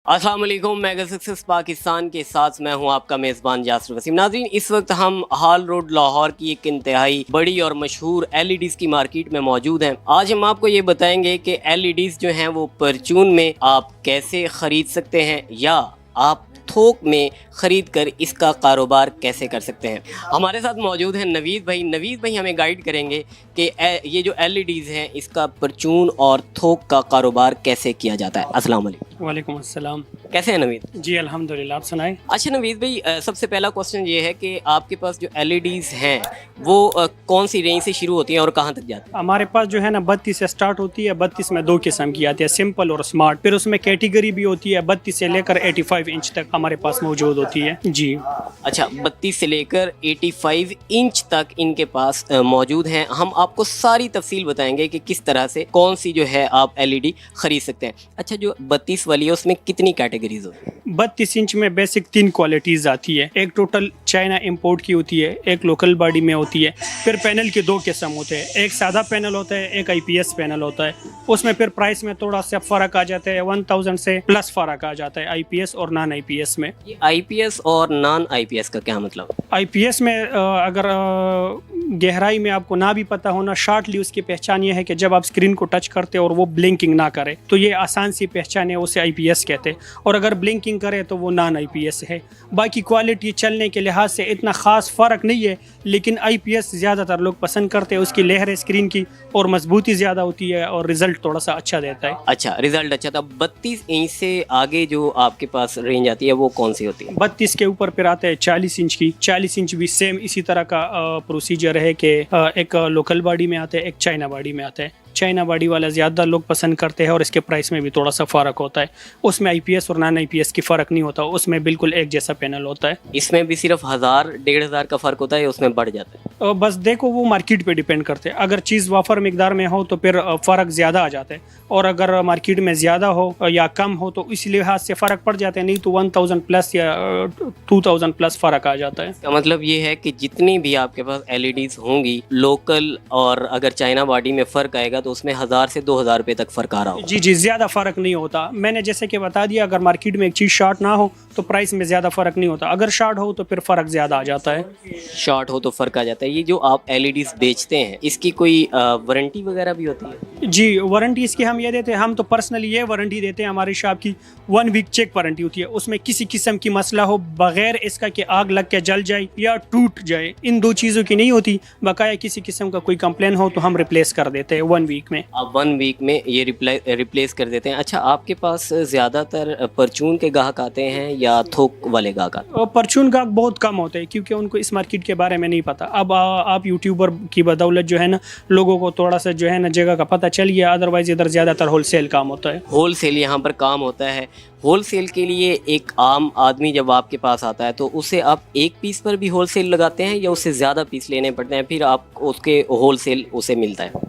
अस्सलाम वालेकुम। Mega success Pakistan के साथ मैं हूं आपका मेज़बान यासिर वसीम। नाज़रीन, इस वक्त हम हाल रोड लाहौर की एक इंतहाई बड़ी और मशहूर LEDs की मार्केट में मौजूद हैं। आज हम आपको ये बताएंगे कि LEDs जो हैं वो परचून में आप कैसे ख़रीद सकते हैं या आप थोक में ख़रीद कर इसका कारोबार कैसे कर सकते हैं। हमारे साथ मौजूद हैं नवीद भाई। नवीद भाई हमें गाइड करेंगे कि ये जो LEDs हैं इसका परचून और थोक का कारोबार कैसे किया जाता है। अस्सलाम वालेकुम। वालेकुम अस्सलाम। कैसे हैं नवीद? जी अल्हम्दुलिल्लाह, आप सुनाएं। अच्छा नवीद भाई, सबसे पहला क्वेश्चन ये है कि आपके पास जो LEDs हैं वो कौन सी रेंज से शुरू होती हैं और कहाँ तक जाती हैं? हमारे पास जो है ना 32 से स्टार्ट होती है। 32 में दो किस्म की आती है, सिंपल और स्मार्ट। फिर उसमें कैटेगरी भी होती है। 32 से लेकर 85 इंच तक हमारे पास मौजूद होती है। जी अच्छा, 32 से लेकर 85 इंच तक इनके पास मौजूद हैं। हम आपको सारी तफसील बताएंगे कि किस तरह से कौन सी जो है आप LED खरीद सकते हैं। अच्छा, जो 32 वाली है उसमें कितनी कैटेगरीज होती हैं? 32 इंच में बेसिक 3 क्वालिटीज़ आती है। एक टोटल चाइना इंपोर्ट की होती है, एक लोकल बॉडी में होती है। फिर पैनल के 2 किस्म होते हैं, एक सादा पैनल होता है, एक IPS पैनल होता है। उसमें फिर प्राइस में थोड़ा सा फ़र्क आ जाता है, 1000 से प्लस फ़र्क आ जाता है IPS और नॉन IPS में। ये IPS और नॉन IPS का क्या मतलब? IPS में अगर गहराई में आपको ना भी पता होना, शॉर्टली उसकी पहचान ये है कि जब आप स्क्रीन को टच करते और वो ब्लिंकिंग ना करे तो ये आसान सी पहचान है, उसे IPS कहते हैं। और अगर ब्लिंकिंग करे तो वो नॉन IPS है। बाकी क्वालिटी चलने के लिहाज से इतना ख़ास फ़र्क नहीं है, लेकिन IPS ज़्यादातर लोग पसंद करते हैं। उसकी लहर स्क्रीन की और मजबूती ज़्यादा होती है और रिज़ल्ट थोड़ा सा अच्छा देता है। अच्छा, रिजल्ट अच्छा था। 32 इंच से आगे जो आपके पास रेंज आती है वो कौन सी होती है? 32 के ऊपर फिर आता है 40 इंच की। 40 इंच भी सेम इसी तरह का प्रोसीजर है कि एक लोकल बॉडी में आता है, एक चाइना बॉडी में आता है। चाइना बॉडी वाला ज़्यादा लोग पसंद करते हैं और इसके प्राइस में भी थोड़ा सा फ़र्क होता है। उसमें IPS और नॉन IPS की फ़र्क नहीं होता, उसमें बिल्कुल एक जैसा पैनल होता है। इसमें भी सिर्फ 1000-1500 का फ़र्क होता है या उसमें बढ़ जाता है? बस देखो, वो मार्केट पे डिपेंड करते हैं। अगर चीज़ वाफर मिकदार में हो तो फिर फ़र्क ज़्यादा आ जाता है, और अगर मार्केट में ज़्यादा हो या कम हो तो इस लिहाज से फ़र्क पड़ जाता है। नहीं तो 1000 प्लस या 2000 प्लस फ़र्क आ जाता है। इसका मतलब ये है कि जितनी भी आपके पास LEDs होंगी लोकल, और अगर चाइना बॉडी में फ़र्क आएगा तो उसमें 1000 से 2000 रुपये तक फ़र्क आ रहा होगा। जी, ज़्यादा फ़र्क नहीं होता। मैंने जैसे कि बता दिया, अगर मार्केट में एक चीज़ शॉर्ट ना हो तो प्राइस में ज़्यादा फ़र्क नहीं होता, अगर शॉर्ट हो तो फिर फ़र्क ज़्यादा आ जाता है। शॉर्ट हो तो फ़र्क आ जाता है। ये जो आप LEDs बेचते हैं इसकी कोई वारंटी वगैरह भी होती है? जी, वारंटी इसकी हम ये देते हैं, हम तो पर्सनली ये वारंटी देते हैं। हमारी शॉप की 1 वीक चेक वारंटी होती है। उसमें किसी किस्म की मसला हो, बगैर इसका कि आग लग के जल जाए या टूट जाए, इन 2 चीज़ों की नहीं होती। बकाया किसी किस्म का कोई कंप्लेन हो तो हम रिप्लेस कर देते हैं 1 वीक में। आप 1 वीक में ये रिप्लेस कर देते हैं। अच्छा, आपके पास ज़्यादातर परचून के ग्राहक आते हैं या थोक वाले ग्राहक आते हैं? और परचून ग्राहक बहुत कम होते हैं, क्योंकि उनको इस मार्केट के बारे में नहीं पता। अब आप यूट्यूबर की बदौलत जो है ना, लोगों को थोड़ा सा जो है ना जगह का पता चल गया। अदरवाइज इधर ज़्यादातर होलसेल काम होता है। होलसेल यहाँ पर काम होता है। होलसेल के लिए एक आम आदमी जब आपके पास आता है तो उसे आप एक पीस पर भी होलसेल लगाते हैं या उससे ज़्यादा पीस लेने पड़ते हैं फिर आप उसके होलसेल उसे मिलता है?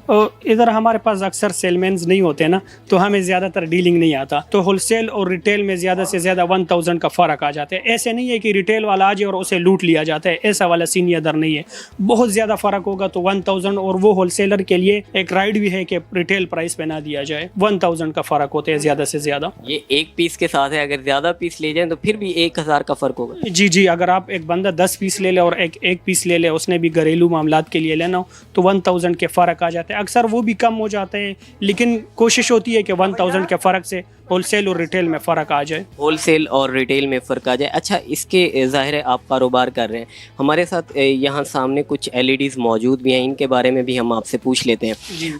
और इधर हमारे पास अक्सर सेलमैन्स नहीं होते ना, तो हमें ज़्यादातर डीलिंग नहीं आता। तो होलसेल और रिटेल में ज़्यादा से ज़्यादा 1000 का फ़र्क आ जाता है। ऐसे नहीं है कि रिटेल वाला आ जाए और उसे लूट लिया जाता है, ऐसा वाला सीन इधर नहीं है। बहुत ज़्यादा फ़र्क होगा तो 1000, और वो होलसेलर के लिए एक राइट भी है कि रिटेल प्राइस पे ना दिया जाए। 1000 का फ़र्क होता है ज़्यादा से ज़्यादा। ये एक पीस के साथ है, अगर ज़्यादा पीस ले जाएं तो फिर भी 1000 का फ़र्क होगा? जी जी, अगर आप एक बंदा 10 पीस ले ले और एक पीस ले ले, उसने भी घरेलू मामलात के लिए लेना हो तो 1000 के फ़र्क आ जाते हैं। अक्सर वो भी कम हो जाते हैं, लेकिन कोशिश होती है कि 1000 के फ़र्क से होलसेल और रिटेल में फ़र्क आ जाए। होलसेल और रिटेल में फ़र्क आ जाए। अच्छा, इसके ज़ाहिर है आप कारोबार कर रहे हैं। हमारे साथ यहाँ सामने कुछ LEDs मौजूद भी हैं, इनके बारे में भी हम आपसे पूछ लेते हैं। जी,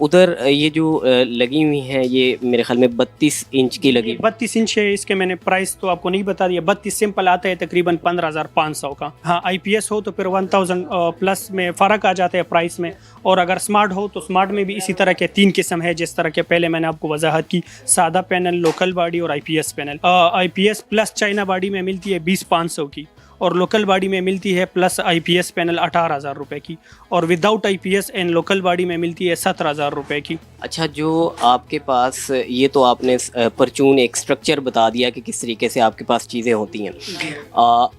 उधर ये जो लगी हुई हैं ये मेरे ख्याल में 32 इंच की लगी। 32 इंच है। इसके मैंने प्राइस तो आपको नहीं बता दिया। 32 सिंपल आता है तकरीबन 15,500 का। हाँ, IPS हो तो फिर 1000 प्लस में फ़र्क आ जाता है प्राइस में। और अगर स्मार्ट हो तो स्मार्ट में भी इसी तरह के 3 किस्म है, जिस तरह के पहले मैंने आपको वजाहत की। सादा पैनल, लोकल बॉडी और IPS panel. IPS plus China body में मिलती है 20,500 की, और लोकल बॉडी में मिलती है प्लस IPS पैनल 18,000 रुपये की, और without IPS and local body में मिलती है 17,000 रुपये की। अच्छा, जो आपके पास ये तो आपने परचून एक स्ट्रक्चर बता दिया कि किस तरीके से आपके पास चीज़ें होती हैं।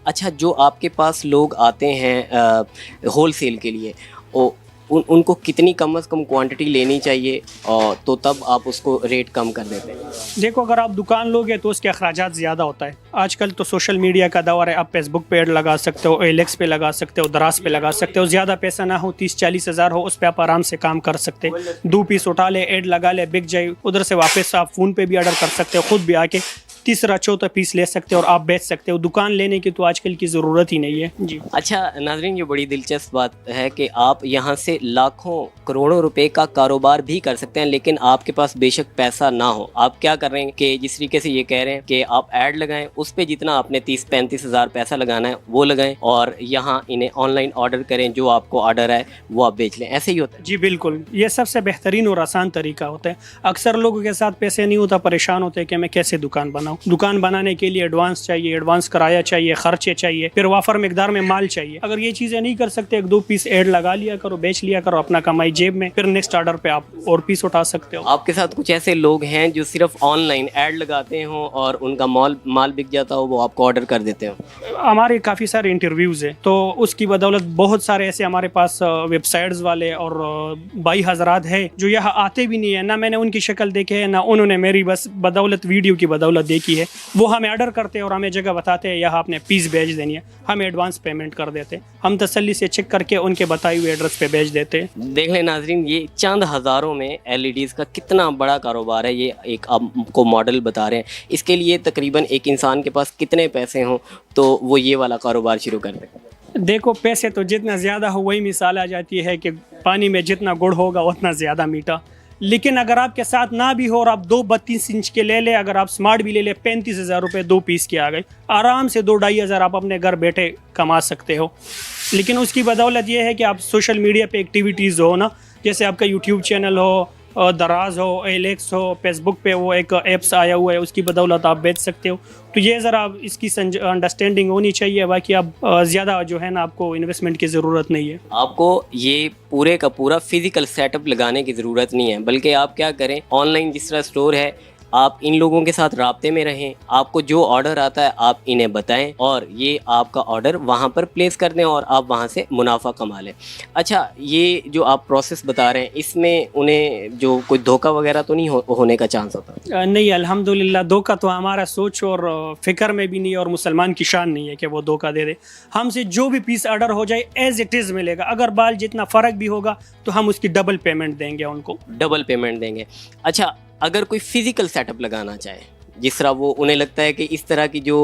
अच्छा, जो आपके पास लोग आते हैं होलसेल के लिए, उनको कितनी कम से कम क्वांटिटी लेनी चाहिए और तो तब आप उसको रेट कम कर देते हैं? देखो, अगर आप दुकान लोगे तो उसके अखराजात ज़्यादा होता है। आजकल तो सोशल मीडिया का दौर है, आप फेसबुक पे ऐड लगा सकते हो, OLX पे लगा सकते हो, दराज पे लगा सकते हो। ज़्यादा पैसा ना हो, 30-40 हज़ार हो, उस पर आप आराम से काम कर सकते हो। 2 पीस उठा ले, ऐड लगा ले, बिक जाए, उधर से वापस आप फ़ोन पे भी ऑर्डर कर सकते हो, खुद भी आके तीसरा चौथा पीस ले सकते हो और आप बेच सकते हो। दुकान लेने की तो आजकल की ज़रूरत ही नहीं है जी। अच्छा नाज़रीन, ये बड़ी दिलचस्प बात है कि आप यहाँ से लाखों करोड़ों रुपए का कारोबार भी कर सकते हैं, लेकिन आपके पास बेशक पैसा ना हो। आप क्या कर रहे हैं कि जिस तरीके से ये कह रहे हैं कि आप ऐड लगाएं, उस पे जितना आपने 30-35 हज़ार पैसा लगाना है वो लगाएं और यहाँ इन्हें ऑनलाइन ऑर्डर करें, जो आपको ऑर्डर है वो आप बेच लें। ऐसे ही होता है? जी बिल्कुल, ये सबसे बेहतरीन और आसान तरीका होता है। अक्सर लोगों के साथ पैसे नहीं होता, परेशान होते हैं कि मैं कैसे दुकान बनाऊं। दुकान बनाने के लिए एडवांस चाहिए, एडवांस किराया चाहिए, खर्चे चाहिए, फिर वाफर मिकदार में माल चाहिए। अगर ये चीज़ें नहीं कर सकते, 1-2 पीस ऐड लगा लिया करो, बेच लिया करो, अपना कमाई जेब में, फिर नेक्स्ट ऑर्डर पे आप और पीस उठा सकते हो। आपके साथ कुछ ऐसे लोग हैं जो सिर्फ ऑनलाइन ऐड लगाते हों और उनका माल बिक जाता हो, वो आपको ऑर्डर कर देते हो? हमारे काफ़ी सारे इंटरव्यूज़ हैं, तो उसकी बदौलत बहुत सारे ऐसे हमारे पास वेबसाइट्स वाले और भाई हजरात हैं जो यहाँ आते भी नहीं है, ना मैंने उनकी शक्ल देखी है, ना उन्होंने मेरी बस बदौलत वीडियो की बदौलत देखी है। वो हमें ऑर्डर करते हैं और हमें जगह बताते हैं यहाँ आपने पीस भेज देनी है, हम एडवांस पेमेंट कर देते हैं, हम तसल्ली से चेक करके उनके बताए हुए एड्रेस पे भेज देते हैं। देख लें नाजरीन, ये चंद हज़ारों में LEDs का कितना बड़ा कारोबार है। ये एक आपको मॉडल बता रहे हैं। इसके लिए तकरीबन एक इंसान के पास कितने पैसे हों तो वो ये वाला कारोबार शुरू कर दे? देखो, पैसे तो जितना ज़्यादा हो वही मिसाल आ जाती है कि पानी में जितना गुड़ होगा उतना ज़्यादा मीठा। लेकिन अगर आपके साथ ना भी हो और आप 2 32 इंच के ले ले, अगर आप स्मार्ट भी ले ले, 35 हज़ार रुपये 2 पीस के आ गए, आराम से 2-2.5 हज़ार आप अपने घर बैठे कमा सकते हो। लेकिन उसकी बदौलत ये है कि आप सोशल मीडिया पे एक्टिविटीज़ हो ना, जैसे आपका यूट्यूब चैनल हो, दराज हो, OLX हो, फेसबुक पे वो एक ऐप्स आया हुआ है, उसकी बदौलत आप बेच सकते हो। तो ये ज़रा इसकी अंडरस्टैंडिंग होनी चाहिए। बाकी आप ज़्यादा जो है ना, आपको इन्वेस्टमेंट की ज़रूरत नहीं है। आपको ये पूरे का पूरा फिजिकल सेटअप लगाने की ज़रूरत नहीं है, बल्कि आप क्या करें, ऑनलाइन जिस तरह स्टोर है, आप इन लोगों के साथ राब्ते में रहें, आपको जो ऑर्डर आता है आप इन्हें बताएं और ये आपका ऑर्डर वहाँ पर प्लेस कर दें और आप वहाँ से मुनाफा कमा लें। अच्छा, ये जो आप प्रोसेस बता रहे हैं, इसमें उन्हें जो कोई धोखा वगैरह तो नहीं होने का चांस होता? नहीं, अल्हम्दुलिल्लाह, धोखा तो हमारा सोच और फ़िक्र में भी नहीं है और मुसलमान की शान नहीं है कि वो धोखा दे दे। हमसे जो भी पीस ऑर्डर हो जाए एज इट इज़ मिलेगा। अगर बाल जितना फ़र्क भी होगा तो हम उसकी डबल पेमेंट देंगे उनको। डबल पेमेंट देंगे? अच्छा, अगर कोई फिजिकल सेटअप लगाना चाहे, जिस तरह वो उन्हें लगता है कि इस तरह की जो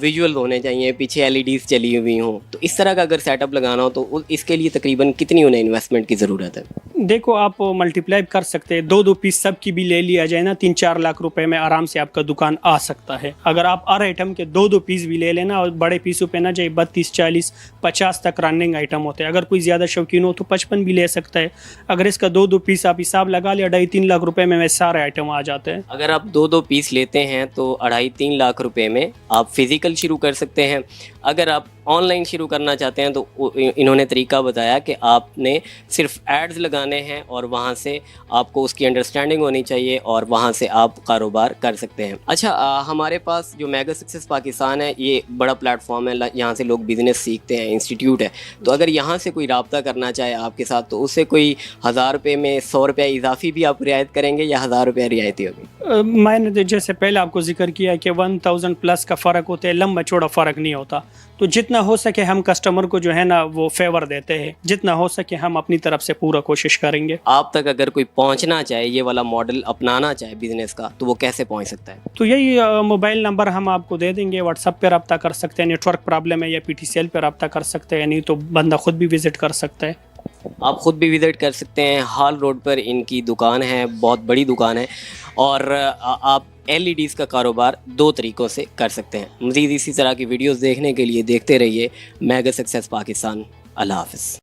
विजुअल होने चाहिए, पीछे LEDs चली हुई हों, तो इस तरह का अगर सेटअप लगाना हो तो इसके लिए तकरीबन कितनी उन्हें इन्वेस्टमेंट की ज़रूरत है? देखो, आप मल्टीप्लाई कर सकते हैं, 2-2 पीस सब की भी ले लिया जाए ना, 3-4 लाख रुपए में आराम से आपका दुकान आ सकता है। अगर आप हर आइटम के 2-2 पीस भी ले लेना और बड़े पीसों पे ना जाए, 32, 40, 50 तक रनिंग आइटम होते हैं। अगर कोई ज़्यादा शौकीन हो तो 55 भी ले सकता है। अगर इसका 2-2 पीस आप हिसाब लगा लिया, 2.5-3 लाख रुपए में सारे आइटम आ जाते हैं। अगर आप 2-2 पीस लेते हैं तो 2.5-3 लाख रुपए में आप फिजिकल शुरू कर सकते हैं। अगर आप ऑनलाइन शुरू करना चाहते हैं तो इन्होंने तरीका बताया कि आपने सिर्फ एड्स लगाने हैं और वहाँ से आपको उसकी अंडरस्टैंडिंग होनी चाहिए और वहाँ से आप कारोबार कर सकते हैं। अच्छा, हमारे पास जो मेगा सक्सेस पाकिस्तान है, ये बड़ा प्लेटफॉर्म है, यहाँ से लोग बिज़नेस सीखते हैं, इंस्टीट्यूट है। तो अगर यहाँ से कोई रब्ता करना चाहे आपके साथ तो उससे कोई 1000 रुपये में 100 रुपया इजाफी भी आप रियायत करेंगे या 1000 रुपया रियायती होगी? मैंने जैसे पहले आपको जिक्र किया कि 1000 प्लस का फ़र्क होता है, लंबा चौड़ा फ़र्क नहीं होता। तो जितना हो सके हम कस्टमर को जो है ना वो फेवर देते हैं, जितना हो सके हम अपनी तरफ से पूरा कोशिश करेंगे। आप तक अगर कोई पहुंचना चाहे, ये वाला मॉडल अपनाना चाहे बिजनेस का, तो वो कैसे पहुंच सकता है? तो यही मोबाइल नंबर हम आपको दे देंगे, व्हाट्सएप पे रब्ता कर सकते हैं, नेटवर्क प्रॉब्लम है या PTCL पे रब्ता कर सकते हैं, नहीं तो बंदा खुद भी विज़िट कर सकता है। आप ख़ुद भी विज़िट कर सकते हैं। हाल रोड पर इनकी दुकान है, बहुत बड़ी दुकान है और आप LEDs का कारोबार 2 तरीक़ों से कर सकते हैं। मज़ीद इसी तरह की वीडियोस देखने के लिए देखते रहिए मेगा सक्सेस पाकिस्तान। अल्लाह हाफ़िज़।